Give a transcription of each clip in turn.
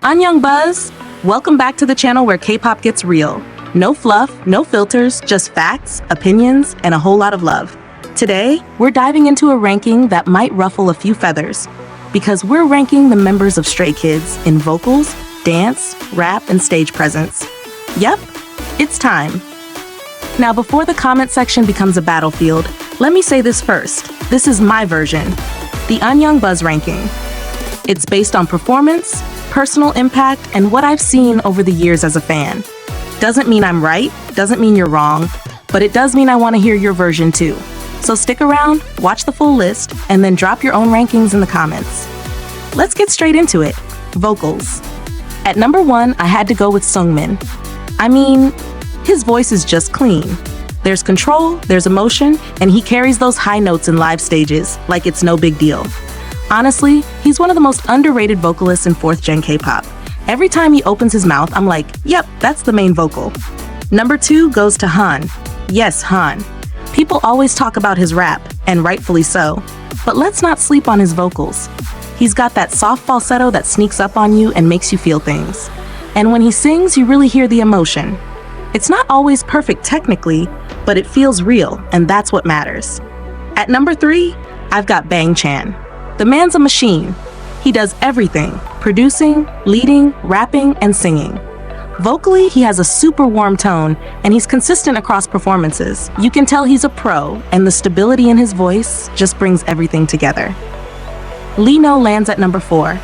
AnnyeongBuzz! Welcome back to the channel where K-pop gets real. No fluff, no filters, just facts, opinions, and a whole lot of love. Today, we're diving into a ranking that might ruffle a few feathers, because we're ranking the members of Stray Kids in vocals, dance, rap, and stage presence. Yep, it's time. Now, before the comment section becomes a battlefield, let me say this first. This is my version, the AnnyeongBuzz ranking. It's based on performance, personal impact, and what I've seen over the years as a fan. Doesn't mean I'm right, doesn't mean you're wrong, but it does mean I want to hear your version too. So stick around, watch the full list, and then drop your own rankings in the comments. Let's get straight into it. Vocals. At number 1, I had to go with Seungmin. I mean, his voice is just clean. There's control, there's emotion, and he carries those high notes in live stages like it's no big deal. Honestly, he's one of the most underrated vocalists in 4th gen K-pop. Every time he opens his mouth, I'm like, yep, that's the main vocal. Number 2 goes to Han. Yes, Han. People always talk about his rap, and rightfully so. But let's not sleep on his vocals. He's got that soft falsetto that sneaks up on you and makes you feel things. And when he sings, you really hear the emotion. It's not always perfect technically, but it feels real, and that's what matters. At number 3, I've got Bang Chan. The man's a machine. He does everything, producing, leading, rapping, and singing. Vocally, he has a super warm tone, and he's consistent across performances. You can tell he's a pro, and the stability in his voice just brings everything together. Lee Know lands at number 4.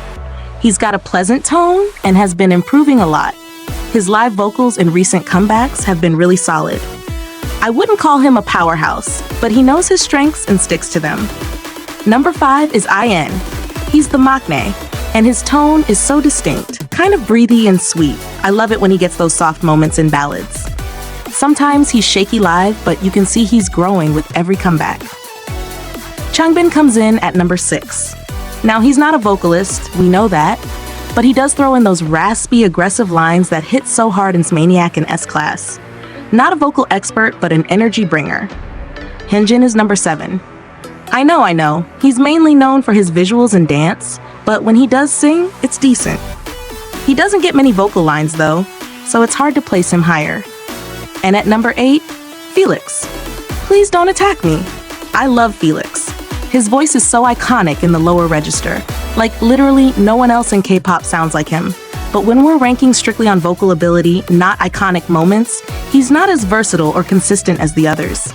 He's got a pleasant tone and has been improving a lot. His live vocals in recent comebacks have been really solid. I wouldn't call him a powerhouse, but he knows his strengths and sticks to them. Number 5 is IN. He's the maknae, and his tone is so distinct, kind of breathy and sweet. I love it when he gets those soft moments in ballads. Sometimes he's shaky live, but you can see he's growing with every comeback. Changbin comes in at number 6. Now, he's not a vocalist, we know that, but he does throw in those raspy, aggressive lines that hit so hard in Maniac and S-Class. Not a vocal expert, but an energy bringer. Hyunjin is number 7. I know, he's mainly known for his visuals and dance, but when he does sing, it's decent. He doesn't get many vocal lines though, so it's hard to place him higher. And at number 8, Felix. Please don't attack me. I love Felix. His voice is so iconic in the lower register. Like literally no one else in K-pop sounds like him. But when we're ranking strictly on vocal ability, not iconic moments, he's not as versatile or consistent as the others.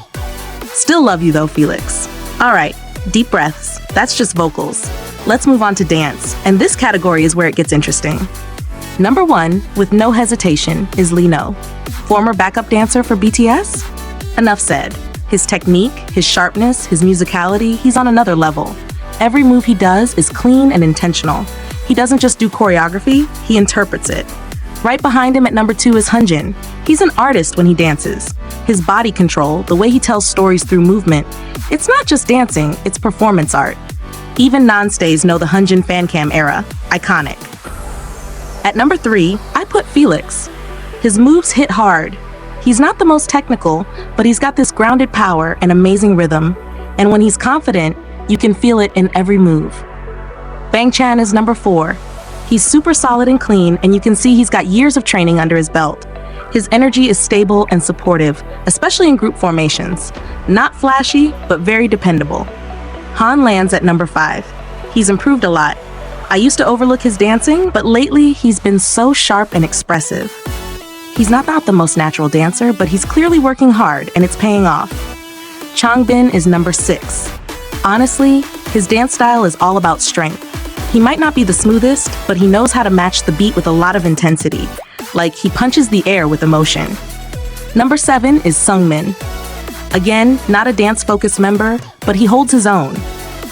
Still love you though, Felix. Alright, deep breaths. That's just vocals. Let's move on to dance, and this category is where it gets interesting. Number 1, with no hesitation, is Lee Know. Former backup dancer for BTS? Enough said. His technique, his sharpness, his musicality, he's on another level. Every move he does is clean and intentional. He doesn't just do choreography, he interprets it. Right behind him at number 2 is Hyunjin. He's an artist when he dances. His body control, the way he tells stories through movement, it's not just dancing, it's performance art. Even non-stays know the Hyunjin fan cam era. Iconic. At number 3, I put Felix. His moves hit hard. He's not the most technical, but he's got this grounded power and amazing rhythm. And when he's confident, you can feel it in every move. Bang Chan is number 4. He's super solid and clean, and you can see he's got years of training under his belt. His energy is stable and supportive, especially in group formations. Not flashy, but very dependable. Han lands at number 5. He's improved a lot. I used to overlook his dancing, but lately he's been so sharp and expressive. He's not the most natural dancer, but he's clearly working hard, and it's paying off. Changbin is number 6. Honestly, his dance style is all about strength. He might not be the smoothest, but he knows how to match the beat with a lot of intensity. Like, he punches the air with emotion. Number 7 is Seungmin. Again, not a dance-focused member, but he holds his own.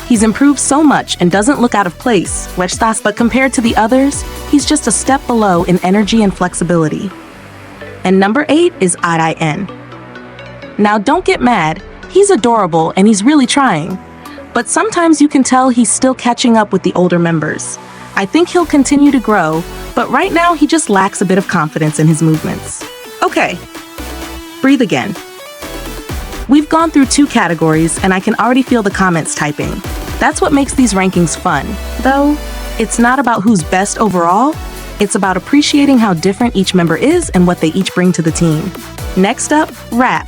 He's improved so much and doesn't look out of place, but compared to the others, he's just a step below in energy and flexibility. And number 8 is IN. Now, don't get mad. He's adorable and he's really trying. But sometimes you can tell he's still catching up with the older members. I think he'll continue to grow, but right now he just lacks a bit of confidence in his movements. Okay, breathe again. We've gone through 2 categories, and I can already feel the comments typing. That's what makes these rankings fun. Though, it's not about who's best overall, it's about appreciating how different each member is and what they each bring to the team. Next up, rap.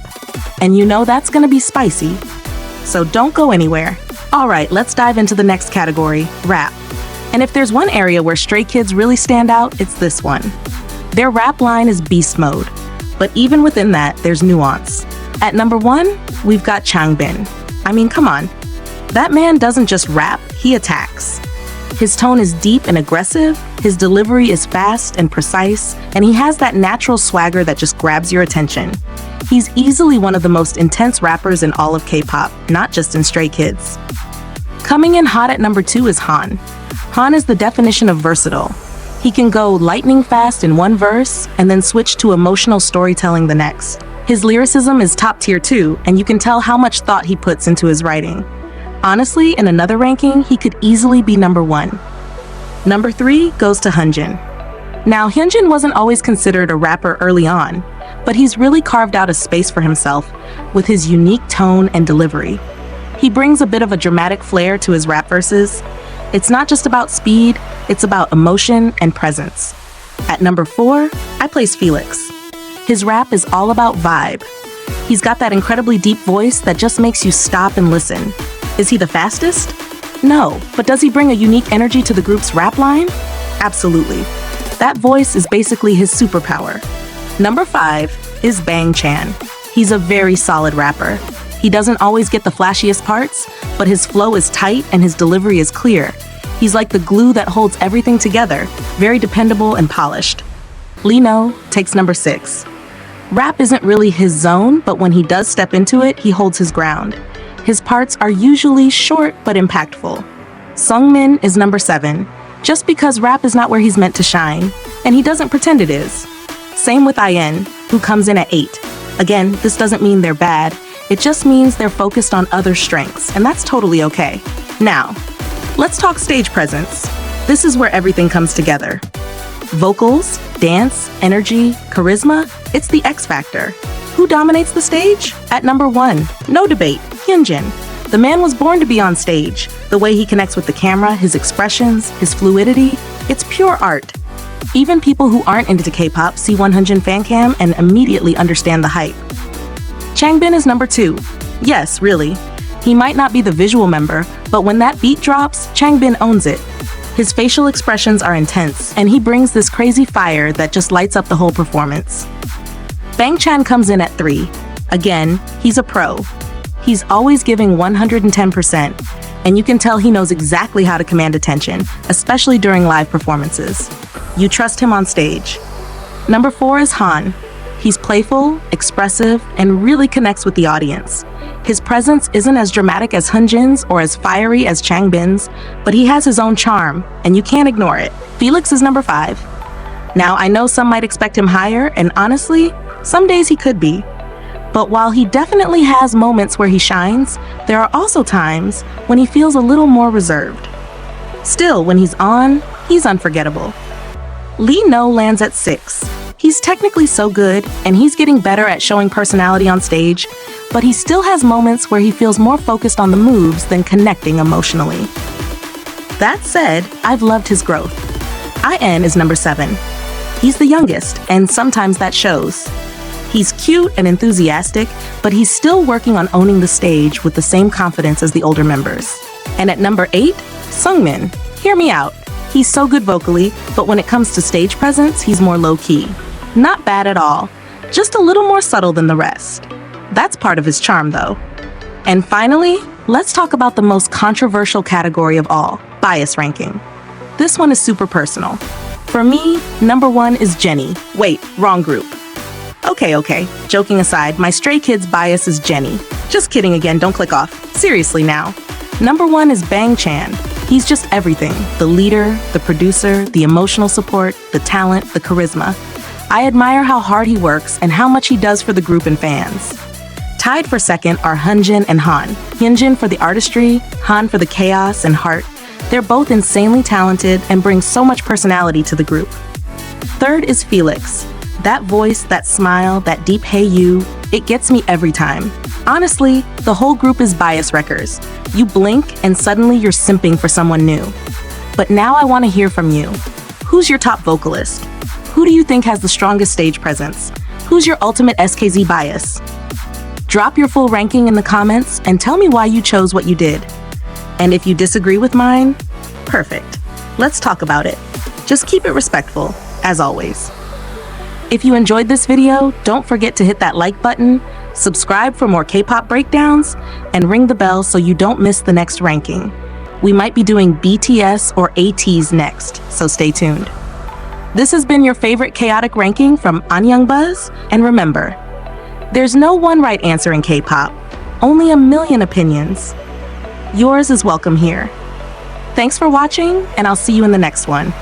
And you know that's gonna be spicy. So don't go anywhere. Alright, let's dive into the next category, rap. And if there's one area where Stray Kids really stand out, it's this one. Their rap line is beast mode. But even within that, there's nuance. At number 1, we've got Changbin. I mean, come on. That man doesn't just rap, he attacks. His tone is deep and aggressive, his delivery is fast and precise, and he has that natural swagger that just grabs your attention. He's easily one of the most intense rappers in all of K-pop, not just in Stray Kids. Coming in hot at number 2 is Han. Han is the definition of versatile. He can go lightning fast in one verse and then switch to emotional storytelling the next. His lyricism is top tier too, and you can tell how much thought he puts into his writing. Honestly, in another ranking, he could easily be number 1. Number 3 goes to Hyunjin. Now, Hyunjin wasn't always considered a rapper early on, but he's really carved out a space for himself with his unique tone and delivery. He brings a bit of a dramatic flair to his rap verses. It's not just about speed, it's about emotion and presence. At number 4, I place Felix. His rap is all about vibe. He's got that incredibly deep voice that just makes you stop and listen. Is he the fastest? No, but does he bring a unique energy to the group's rap line? Absolutely. That voice is basically his superpower. Number 5 is Bang Chan. He's a very solid rapper. He doesn't always get the flashiest parts, but his flow is tight and his delivery is clear. He's like the glue that holds everything together, very dependable and polished. Lee No takes number 6. Rap isn't really his zone, but when he does step into it, he holds his ground. His parts are usually short but impactful. Sungmin is number 7, just because rap is not where he's meant to shine, and he doesn't pretend it is. Same with IN, who comes in at 8. Again, this doesn't mean they're bad, it just means they're focused on other strengths, and that's totally okay. Now, let's talk stage presence. This is where everything comes together. Vocals, dance, energy, charisma, it's the X factor. Who dominates the stage? At number 1, no debate, Hyunjin. The man was born to be on stage. The way he connects with the camera, his expressions, his fluidity, it's pure art. Even people who aren't into K-pop see Hyunjin fancam and immediately understand the hype. Changbin is number 2. Yes, really. He might not be the visual member, but when that beat drops, Changbin owns it. His facial expressions are intense, and he brings this crazy fire that just lights up the whole performance. Bang Chan comes in at 3. Again, he's a pro. He's always giving 110%, and you can tell he knows exactly how to command attention, especially during live performances. You trust him on stage. Number 4 is Han. He's playful, expressive, and really connects with the audience. His presence isn't as dramatic as Hyunjin's or as fiery as Changbin's, but he has his own charm, and you can't ignore it. Felix is number 5. Now, I know some might expect him higher, and honestly, some days he could be. But while he definitely has moments where he shines, there are also times when he feels a little more reserved. Still, when he's on, he's unforgettable. Lee No lands at 6. He's technically so good, and he's getting better at showing personality on stage, but he still has moments where he feels more focused on the moves than connecting emotionally. That said, I've loved his growth. IN is number 7. He's the youngest, and sometimes that shows. He's cute and enthusiastic, but he's still working on owning the stage with the same confidence as the older members. And at number 8, Sungmin. Hear me out. He's so good vocally, but when it comes to stage presence, he's more low-key. Not bad at all, just a little more subtle than the rest. That's part of his charm, though. And finally, let's talk about the most controversial category of all, bias ranking. This one is super personal. For me, number 1 is Jennie. Wait, wrong group. Okay, joking aside, my Stray Kids bias is Jennie. Just kidding again, don't click off. Seriously now. Number 1 is Bang Chan. He's just everything. The leader, the producer, the emotional support, the talent, the charisma. I admire how hard he works and how much he does for the group and fans. Tied for second are Hyunjin and Han. Hyunjin for the artistry, Han for the chaos and heart. They're both insanely talented and bring so much personality to the group. Third is Felix. That voice, that smile, that deep hey you, It gets me every time. Honestly, the whole group is bias wreckers. You blink and suddenly you're simping for someone new. But now I want to hear from you. Who's your top vocalist? Who do you think has the strongest stage presence? Who's your ultimate SKZ bias? Drop your full ranking in the comments and tell me why you chose what you did. And if you disagree with mine, perfect. Let's talk about it. Just keep it respectful, as always. If you enjoyed this video, don't forget to hit that like button, subscribe for more K-pop breakdowns, and ring the bell so you don't miss the next ranking. We might be doing BTS or ATEEZ next, so stay tuned. This has been your favorite chaotic ranking from AnnyeongBuzz, and remember, there's no one right answer in K-pop, only a million opinions. Yours is welcome here. Thanks for watching, and I'll see you in the next one.